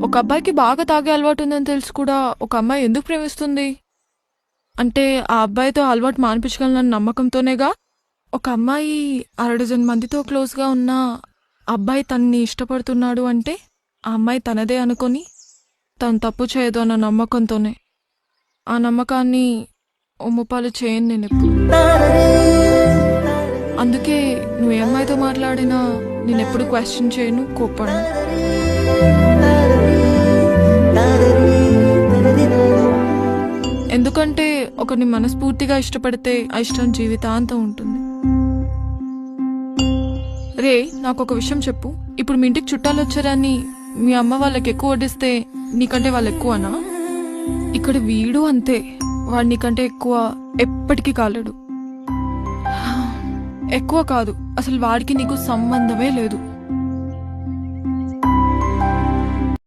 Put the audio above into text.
ఒక అబ్బాయికి బాగా తాగే అలవాటు ఉందని తెలిసి కూడా ఒక అమ్మాయి ఎందుకు ప్రేమిస్తుంది? అంటే ఆ అబ్బాయితో అలవాటు మానిపించగలనన్న నమ్మకంతోనేగా. ఒక అమ్మాయి 6 మందితో క్లోజ్గా ఉన్న అబ్బాయి తనని ఇష్టపడుతున్నాడు అంటే ఆ అమ్మాయి తనదే అనుకొని తను తప్పు చేయదు అన్న నమ్మకంతోనే. ఆ నమ్మకాన్ని ఒమ్ముపాలు చేయను నేను ఎప్పుడు. అందుకే నువ్వు ఏ అమ్మాయితో మాట్లాడినా నేను ఎప్పుడు క్వశ్చన్ చేయను, కోప్పడను. ఎందుకంటే ఒకరిని మనస్ఫూర్తిగా ఇష్టపడితే ఆ ఇష్టం జీవితాంతం ఉంటుంది. రే, నాకు ఒక విషయం చెప్పు. ఇప్పుడు మీ ఇంటికి చుట్టాలు వచ్చారని మీ అమ్మ వాళ్ళకి ఎక్కువ వడ్డిస్తే నీకంటే వాళ్ళు ఎక్కువనా? ఇక్కడ వీడు అంతే, వాడు నీకంటే ఎక్కువ ఎప్పటికీ కాలేడు. ఎక్కువ కాదు, అసలు వాడికి నీకు సంబంధమే లేదు.